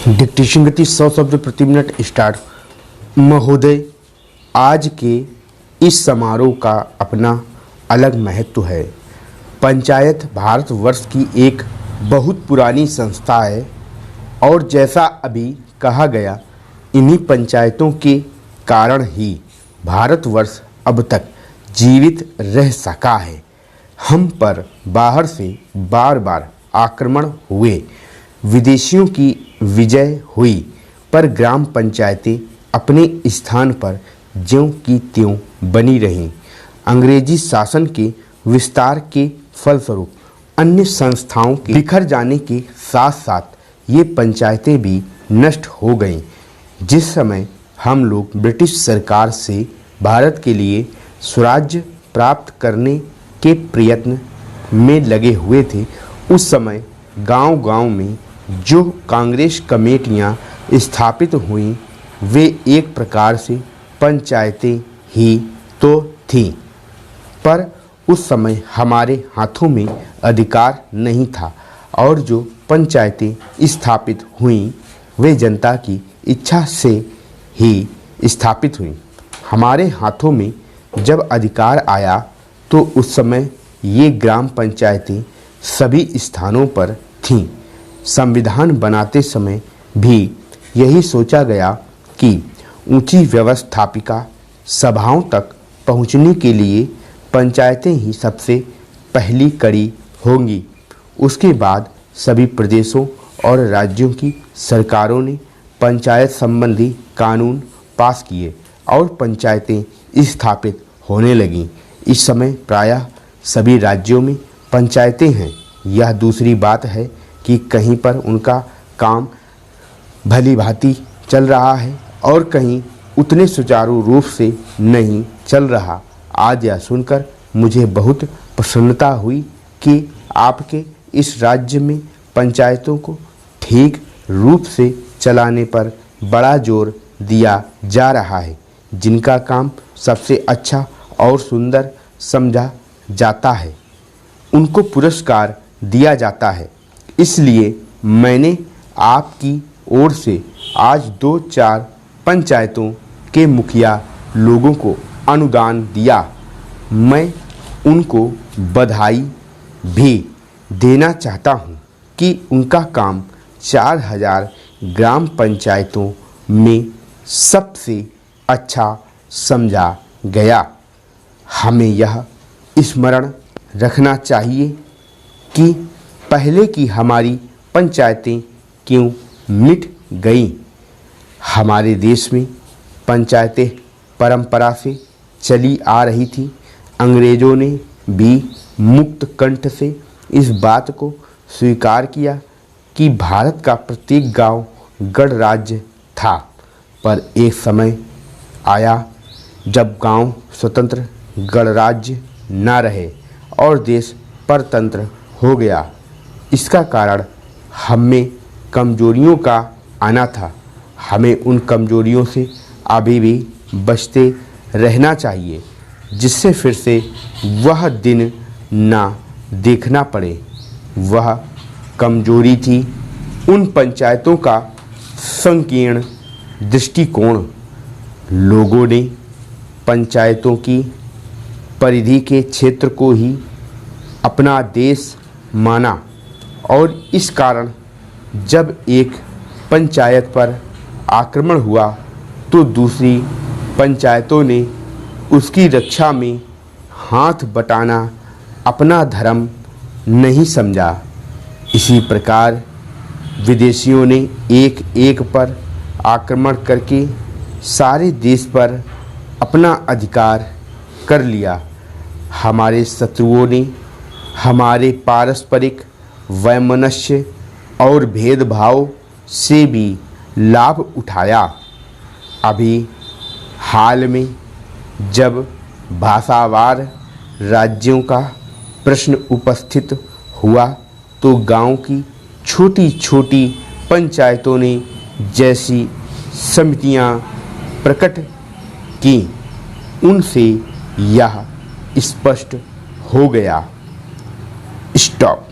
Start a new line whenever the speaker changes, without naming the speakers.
Dictation गति 100 शब्द प्रति मिनट स्टार्ट। महोदय, आज के इस समारोह का अपना अलग महत्व है। पंचायत भारतवर्ष की एक बहुत पुरानी संस्था है और जैसा अभी कहा गया, इन्हीं पंचायतों के कारण ही भारतवर्ष अब तक जीवित रह सका है। हम पर बाहर से बार बार आक्रमण हुए, विदेशियों की विजय हुई, पर ग्राम पंचायतें अपने स्थान पर ज्यों की त्यों बनी रहीं। अंग्रेजी शासन के विस्तार के फलस्वरूप अन्य संस्थाओं के बिखर जाने के साथ साथ ये पंचायतें भी नष्ट हो गईं। जिस समय हम लोग ब्रिटिश सरकार से भारत के लिए स्वराज्य प्राप्त करने के प्रयत्न में लगे हुए थे, उस समय गांव-गांव में जो कांग्रेस कमेटियां स्थापित हुईं, वे एक प्रकार से पंचायतें ही तो थीं, पर उस समय हमारे हाथों में अधिकार नहीं था और जो पंचायतें स्थापित हुईं, वे जनता की इच्छा से ही स्थापित हुईं। हमारे हाथों में जब अधिकार आया तो उस समय ये ग्राम पंचायतें सभी स्थानों पर थीं। संविधान बनाते समय भी यही सोचा गया कि ऊंची व्यवस्थापिका सभाओं तक पहुंचने के लिए पंचायतें ही सबसे पहली कड़ी होंगी। उसके बाद सभी प्रदेशों और राज्यों की सरकारों ने पंचायत संबंधी कानून पास किए और पंचायतें स्थापित होने लगीं। इस समय प्रायः सभी राज्यों में पंचायतें हैं। यह दूसरी बात है कि कहीं पर उनका काम भली भांति चल रहा है और कहीं उतने सुचारू रूप से नहीं चल रहा। आज यह सुनकर मुझे बहुत प्रसन्नता हुई कि आपके इस राज्य में पंचायतों को ठीक रूप से चलाने पर बड़ा जोर दिया जा रहा है। जिनका काम सबसे अच्छा और सुंदर समझा जाता है, उनको पुरस्कार दिया जाता है। इसलिए मैंने आपकी ओर से आज 2-4 पंचायतों के मुखिया लोगों को अनुदान दिया। मैं उनको बधाई भी देना चाहता हूं कि उनका काम 4000 ग्राम पंचायतों में सबसे अच्छा समझा गया। हमें यह स्मरण रखना चाहिए कि पहले की हमारी पंचायतें क्यों मिट गईं। हमारे देश में पंचायतें परंपरा से चली आ रही थी। अंग्रेज़ों ने भी मुक्त कंठ से इस बात को स्वीकार किया कि भारत का प्रत्येक गांव गणराज्य था, पर एक समय आया जब गांव स्वतंत्र गणराज्य न रहे और देश परतंत्र हो गया। इसका कारण हम में कमजोरियों का आना था। हमें उन कमजोरियों से अभी भी बचते रहना चाहिए, जिससे फिर से वह दिन ना देखना पड़े। वह कमजोरी थी उन पंचायतों का संकीर्ण दृष्टिकोण। लोगों ने पंचायतों की परिधि के क्षेत्र को ही अपना देश माना और इस कारण जब एक पंचायत पर आक्रमण हुआ तो दूसरी पंचायतों ने उसकी रक्षा में हाथ बटाना अपना धर्म नहीं समझा। इसी प्रकार विदेशियों ने एक एक पर आक्रमण करके सारे देश पर अपना अधिकार कर लिया। हमारे शत्रुओं ने हमारे पारस्परिक वैमनस्य और भेदभाव से भी लाभ उठाया। अभी हाल में जब भाषावार राज्यों का प्रश्न उपस्थित हुआ तो गांव की छोटी छोटी पंचायतों ने जैसी समितियां प्रकट की, उनसे यह स्पष्ट हो गया। स्टॉप।